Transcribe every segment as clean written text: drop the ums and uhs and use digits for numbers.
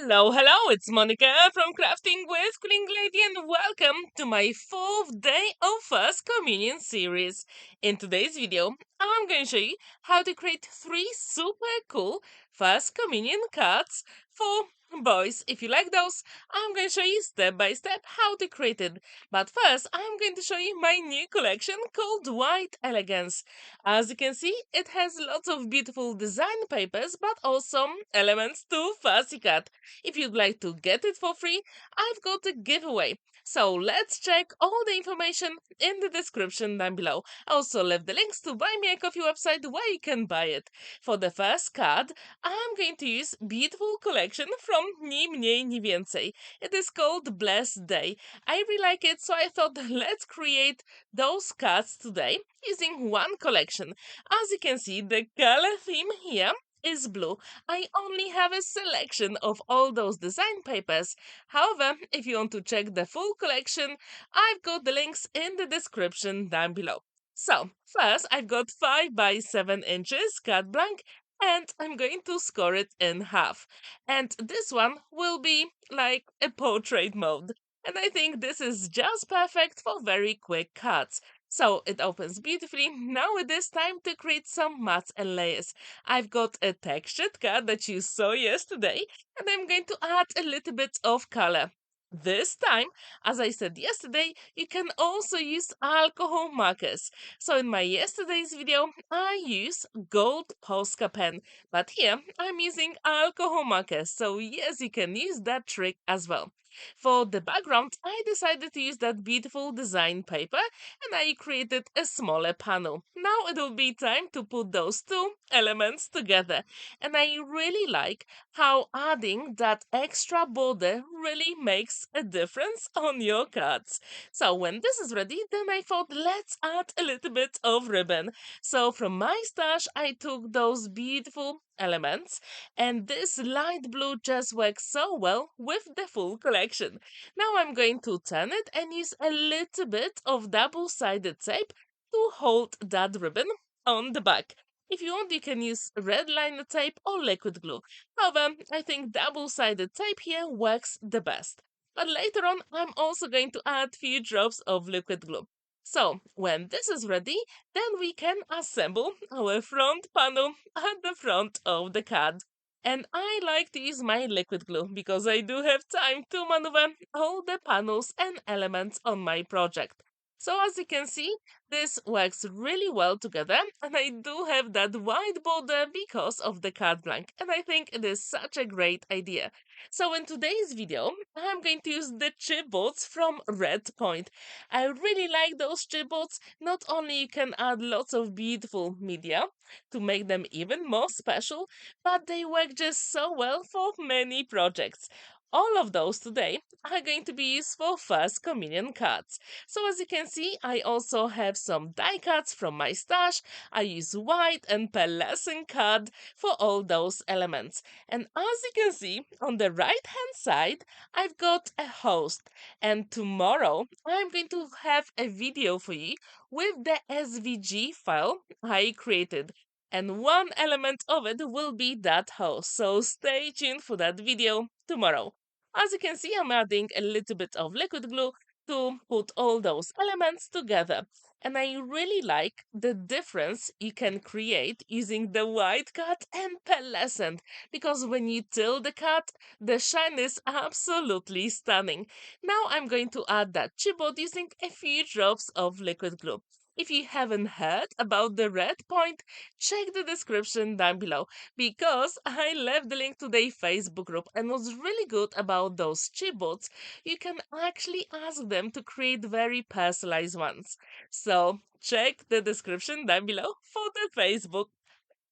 Hello, it's Monica from Crafting with Quilling Lady, and welcome to my 4th day of First Communion series. In today's video, I'm going to show you how to create 3 super cool First Communion cards for boys. If you like those, I'm going to show you step by step how to create it. But first, I'm going to show you my new collection called White Elegance. As you can see, it has lots of beautiful design papers, but also elements to fussy cut. If you'd like to get it for free, I've got a giveaway. So let's check all the information in the description down below. I also left the links to Buy Me a Coffee website where you can buy it. For the first card, I'm going to use beautiful collection from Ni Mniej Ni Wiecej. It is called Blessed Day. I really like it, so I thought let's create those cards today using one collection. As you can see, the color theme here is blue. I only have a selection of all those design papers. However, if you want to check the full collection, I've got the links in the description down below. So, first I've got 5 by 7 inches cut blank, and I'm going to score it in half. And this one will be like a portrait mode. And I think this is just perfect for very quick cuts. So it opens beautifully. Now it is time to create some mats and layers. I've got a textured card that you saw yesterday, and I'm going to add a little bit of color. This time, as I said yesterday, you can also use alcohol markers. So in my yesterday's video, I use gold Posca pen, but here I'm using alcohol markers. So yes, you can use that trick as well. For the background, I decided to use that beautiful design paper, and I created a smaller panel. Now it will be time to put those two elements together. And I really like how adding that extra border really makes a difference on your cards. So when this is ready, then I thought let's add a little bit of ribbon. So from my stash, I took those beautiful elements, and this light blue just works so well with the full collection. Now I'm going to turn it and use a little bit of double-sided tape to hold that ribbon on the back. If you want, you can use red liner tape or liquid glue. However, I think double-sided tape here works the best. But later on, I'm also going to add few drops of liquid glue. So, when this is ready, then we can assemble our front panel at the front of the card. And I like to use my liquid glue because I do have time to maneuver all the panels and elements on my project. So as you can see, this works really well together, and I do have that white border because of the card blank, and I think it is such a great idea. So in today's video, I'm going to use the chipboards from Red Point. I really like those chipboards. Not only you can add lots of beautiful media to make them even more special, but they work just so well for many projects. All of those today are going to be used for First Communion cards. So as you can see, I also have some die cuts from my stash. I use white and pearlescent card for all those elements. And as you can see, on the right hand side, I've got a host. And tomorrow, I'm going to have a video for you with the SVG file I created. And one element of it will be that host. So stay tuned for that video tomorrow. As you can see, I'm adding a little bit of liquid glue to put all those elements together. And I really like the difference you can create using the white cut and pearlescent, because when you tilt the cut, the shine is absolutely stunning. Now I'm going to add that chipboard using a few drops of liquid glue. If you haven't heard about the Red Point, check the description down below, because I left the link to their Facebook group, and what's really good about those chipboards, you can actually ask them to create very personalized ones. So check the description down below for the Facebook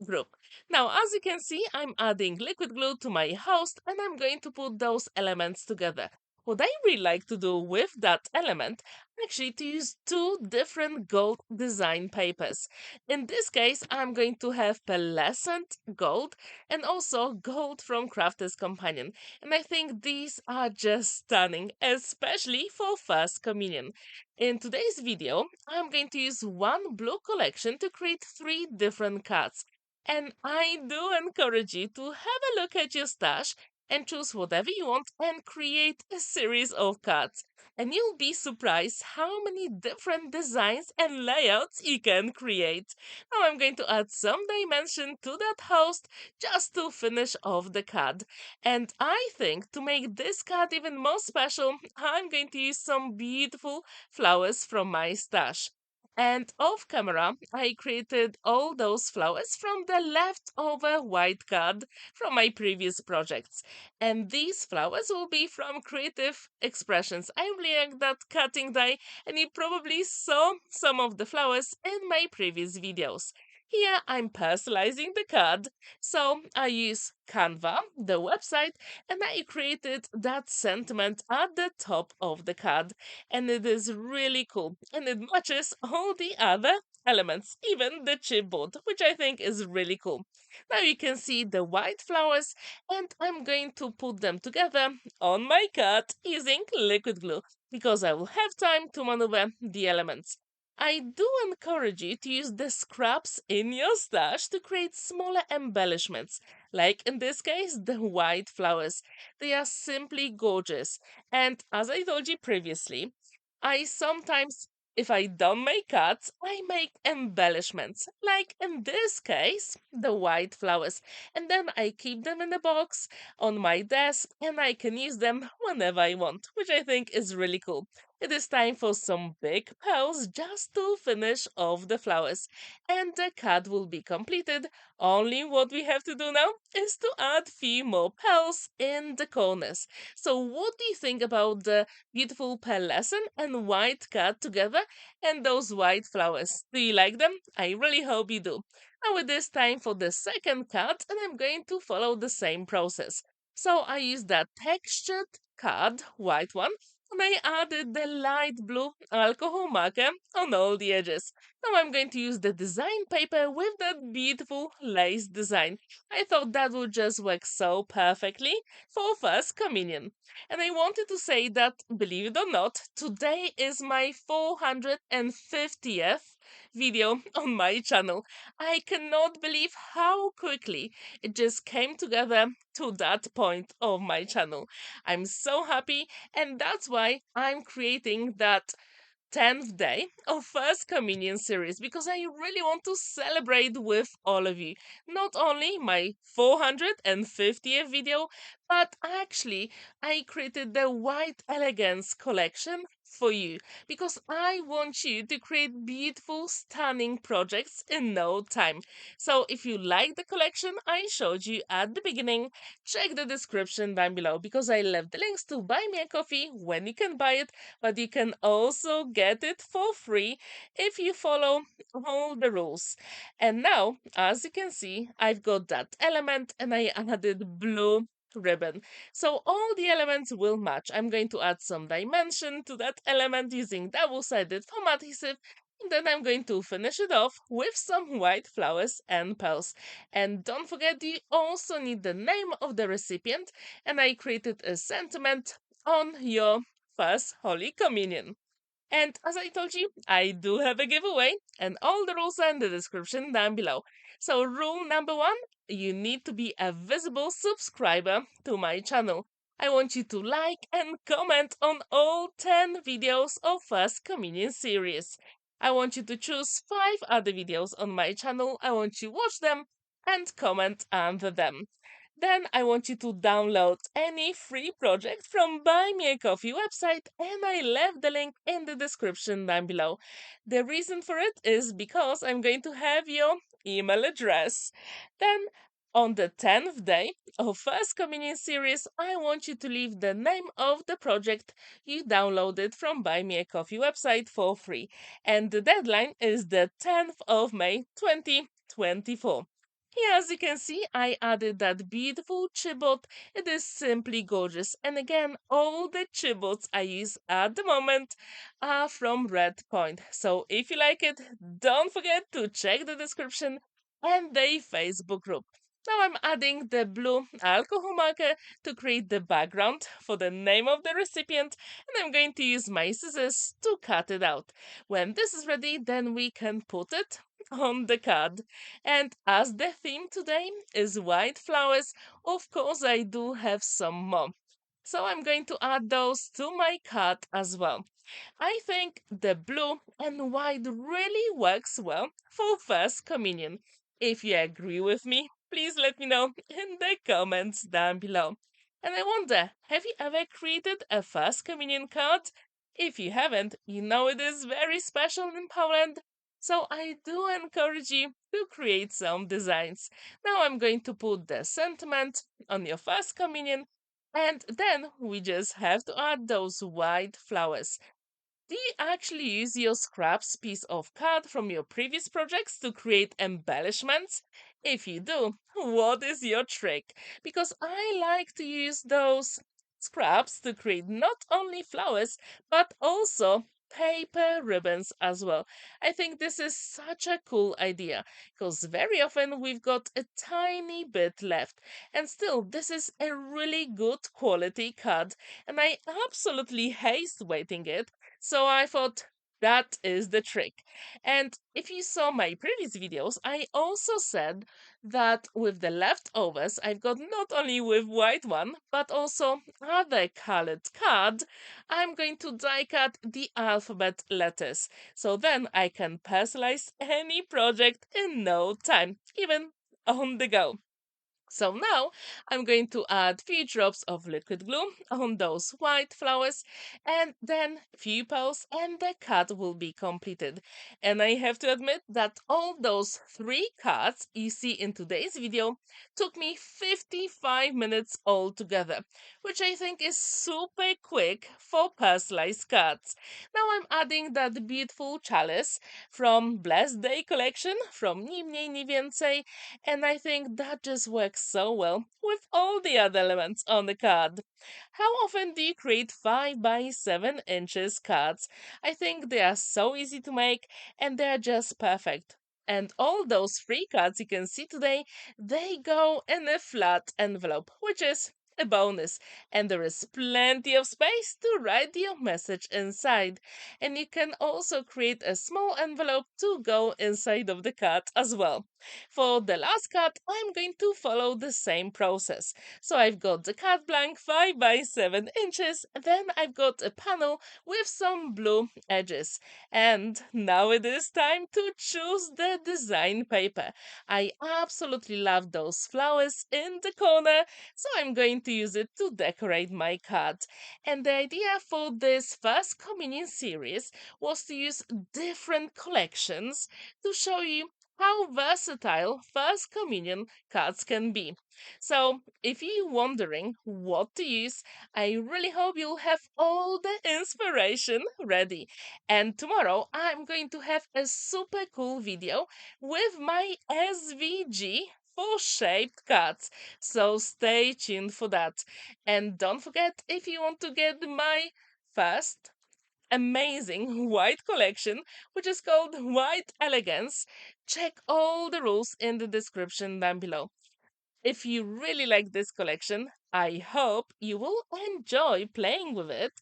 group. Now, as you can see, I'm adding liquid glue to my host, and I'm going to put those elements together. What I really like to do with that element, actually to use two different gold design papers. In this case, I'm going to have pearlescent gold and also gold from Crafter's Companion. And I think these are just stunning, especially for First Communion. In today's video, I'm going to use one blue collection to create 3 different cards. And I do encourage you to have a look at your stash and choose whatever you want and create a series of cards. And you'll be surprised how many different designs and layouts you can create. Now I'm going to add some dimension to that host just to finish off the card. And I think to make this card even more special, I'm going to use some beautiful flowers from my stash. And off camera, I created all those flowers from the leftover white card from my previous projects. And these flowers will be from Creative Expressions. I really like that cutting die, and you probably saw some of the flowers in my previous videos. Here I'm personalizing the card, so I use Canva, the website, and I created that sentiment at the top of the card. And it is really cool, and it matches all the other elements, even the chipboard, which I think is really cool. Now you can see the white flowers, and I'm going to put them together on my card using liquid glue because I will have time to maneuver the elements. I do encourage you to use the scraps in your stash to create smaller embellishments, like in this case, the white flowers. They are simply gorgeous. And as I told you previously, I sometimes, if I don't make cards, I make embellishments, like in this case, the white flowers. And then I keep them in a box on my desk and I can use them whenever I want, which I think is really cool. It is time for some big pearls just to finish off the flowers. And the card will be completed. Only what we have to do now is to add few more pearls in the corners. So what do you think about the beautiful pearlescent and white card together and those white flowers? Do you like them? I really hope you do. Now it is time for the second card and I'm going to follow the same process. So I use that textured card, white one, and I added the light blue alcohol marker on all the edges. Now I'm going to use the design paper with that beautiful lace design. I thought that would just work so perfectly for first communion. And I wanted to say that, believe it or not, today is my 450th video on my channel. I cannot believe how quickly it just came together to that point of my channel. I'm so happy, and that's why I'm creating that 10th day of First Communion series because I really want to celebrate with all of you. Not only my 450th video, but actually, I created the White Elegance collection for you because I want you to create beautiful, stunning projects in no time. So, if you like the collection I showed you at the beginning, check the description down below because I left the links to buy me a coffee when you can buy it, but you can also get it for free if you follow all the rules. And now, as you can see, I've got that element and I added blue ribbon. So all the elements will match. I'm going to add some dimension to that element using double-sided foam adhesive. And then I'm going to finish it off with some white flowers and pearls. And don't forget, you also need the name of the recipient. And I created a sentiment on your first Holy Communion. And as I told you, I do have a giveaway, and all the rules are in the description down below. So, rule number one, you need to be a visible subscriber to my channel. I want you to like and comment on all 10 videos of First Communion series. I want you to choose 5 other videos on my channel. I want you to watch them and comment under them. Then I want you to download any free project from Buy Me a Coffee website, and I left the link in the description down below. The reason for it is because I'm going to have your email address. Then on the 10th day of First Communion series, I want you to leave the name of the project you downloaded from Buy Me a Coffee website for free. And the deadline is the 10th of May 2024. Here, as you can see, I added that beautiful chipboard. It is simply gorgeous. And again, all the chipboards I use at the moment are from Red Point. So if you like it, don't forget to check the description and the Facebook group. Now I'm adding the blue alcohol marker to create the background for the name of the recipient, and I'm going to use my scissors to cut it out. When this is ready, then we can put it on the card. And as the theme today is white flowers, of course I do have some more. So I'm going to add those to my card as well. I think the blue and white really works well for First Communion. If you agree with me, please let me know in the comments down below. And I wonder, have you ever created a First Communion card? If you haven't, you know it is very special in Poland. So I do encourage you to create some designs. Now I'm going to put the sentiment on your First Communion, and then we just have to add those white flowers. Do you actually use your scraps piece of card from your previous projects to create embellishments? If you do, what is your trick? Because I like to use those scraps to create not only flowers but also paper ribbons as well. I think this is such a cool idea because very often we've got a tiny bit left, and still, this is a really good quality card, and I absolutely hate waiting it, so I thought that is the trick. And if you saw my previous videos, I also said that with the leftovers, I've got not only with white one, but also other colored card, I'm going to die cut the alphabet letters. So then I can personalize any project in no time, even on the go. So now I'm going to add few drops of liquid glue on those white flowers, and then few pearls, and the card will be completed. And I have to admit that all those three cards you see in today's video took me 55 minutes altogether, which I think is super quick for personalized cards. Now I'm adding that beautiful chalice from Blessed Day collection from Ni Mniej Ni Więcej, and I think that just works so well with all the other elements on the card. How often do you create 5 by 7 inches cards? I think they are so easy to make and they are just perfect. And all those free cards you can see today, they go in a flat envelope, which is a bonus. And there is plenty of space to write your message inside. And you can also create a small envelope to go inside of the card as well. For the last card, I'm going to follow the same process. So I've got the card blank 5 by 7 inches, then I've got a panel with some blue edges. And now it is time to choose the design paper. I absolutely love those flowers in the corner, so I'm going to use it to decorate my card. And the idea for this First Communion series was to use different collections to show you how versatile First Communion cards can be. So, if you're wondering what to use, I really hope you'll have all the inspiration ready. And tomorrow, I'm going to have a super cool video with my SVG for shaped cards. So, stay tuned for that. And don't forget, if you want to get my first amazing white collection, which is called White Elegance, check all the rules in the description down below. If you really like this collection, I hope you will enjoy playing with it.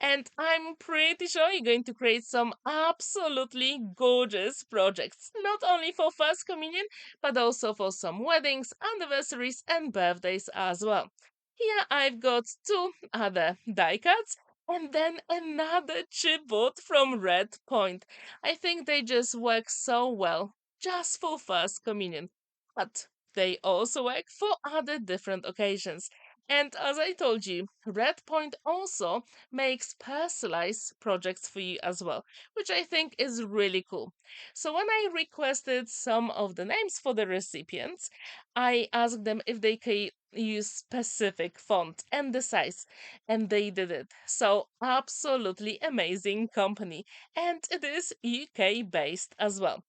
And I'm pretty sure you're going to create some absolutely gorgeous projects, not only for First Communion, but also for some weddings, anniversaries, and birthdays as well. Here I've got two other die cuts and then another chipboard from Red Point. I think they just work so well just for First Communion. But they also work for other different occasions. And as I told you, Red Point also makes personalized projects for you as well, which I think is really cool. So when I requested some of the names for the recipients, I asked them if they could use specific font and the size, and they did it. So absolutely amazing company, and it is UK based as well.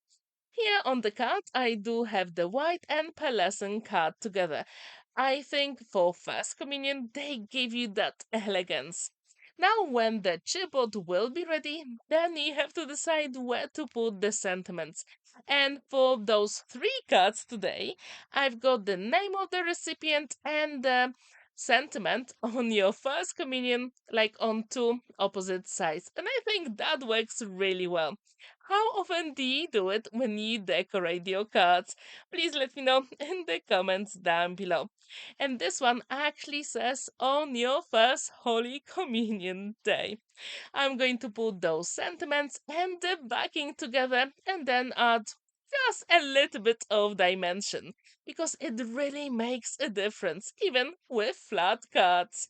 Here on the card, I do have the white and pearlescent card together. I think for First Communion, they give you that elegance. Now, when the chipboard will be ready, then you have to decide where to put the sentiments. And for those three cards today, I've got the name of the recipient and the sentiment on your first communion, like on two opposite sides. And I think that works really well. How often do you do it when you decorate your cards? Please let me know in the comments down below. And this one actually says on your first Holy Communion day. I'm going to put those sentiments and the backing together and then add just a little bit of dimension because it really makes a difference, even with flat cards.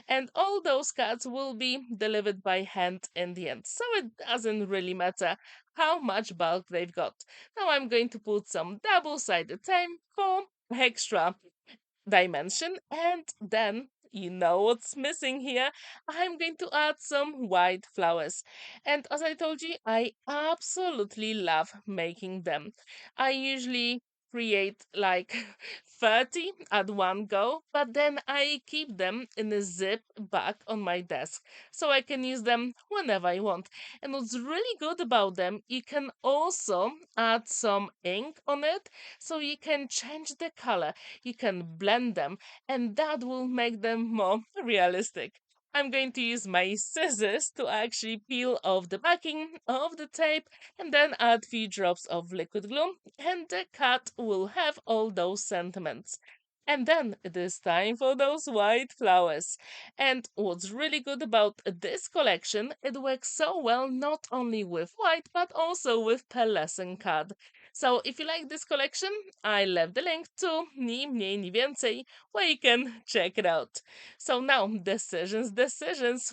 And all those cards will be delivered by hand in the end, so it doesn't really matter how much bulk they've got. Now I'm going to put some double-sided tape for extra dimension, and then you know what's missing here. I'm going to add some white flowers, and as I told you, I absolutely love making them. I usually create like 30 at one go, but then I keep them in a zip back on my desk so I can use them whenever I want. And what's really good about them, you can also add some ink on it so you can change the color, you can blend them, and that will make them more realistic. I'm going to use my scissors to actually peel off the backing of the tape and then add few drops of liquid glue, and the cat will have all those sentiments. And then it is time for those white flowers. And what's really good about this collection, it works so well not only with white but also with pearlescent card. So if you like this collection, I left the link to Ni Mniej Ni Więcej where you can check it out. So now, decisions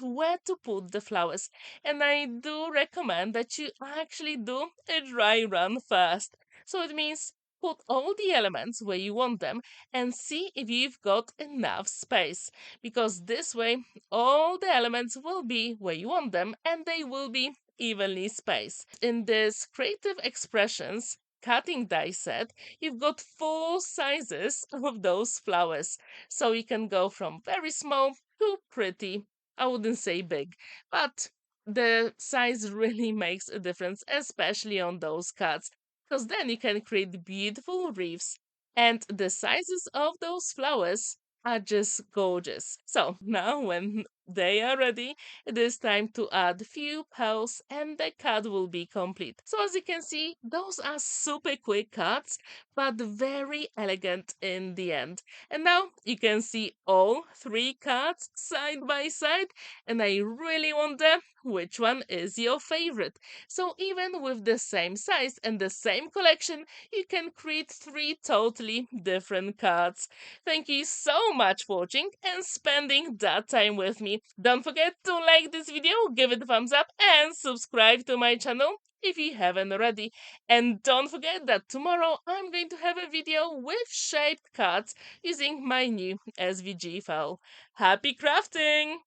where to put the flowers. And I do recommend that you actually do a dry run first. So it means put all the elements where you want them and see if you've got enough space. Because this way, all the elements will be where you want them and they will be evenly spaced. In this creative expressions cutting die set, you've got four sizes of those flowers. So you can go from very small to pretty, I wouldn't say big, but the size really makes a difference, especially on those cuts, because then you can create beautiful wreaths. And the sizes of those flowers are just gorgeous. So now, when they are ready, it is time to add few pearls and the card will be complete. So as you can see, those are super quick cards, but very elegant in the end. And now you can see all three cards side by side, and I really wonder which one is your favorite. So even with the same size and the same collection, you can create three totally different cards. Thank you so much for watching and spending that time with me. Don't forget to like this video, give it a thumbs up, and subscribe to my channel if you haven't already. And don't forget that tomorrow I'm going to have a video with shaped cards using my new SVG file. Happy crafting!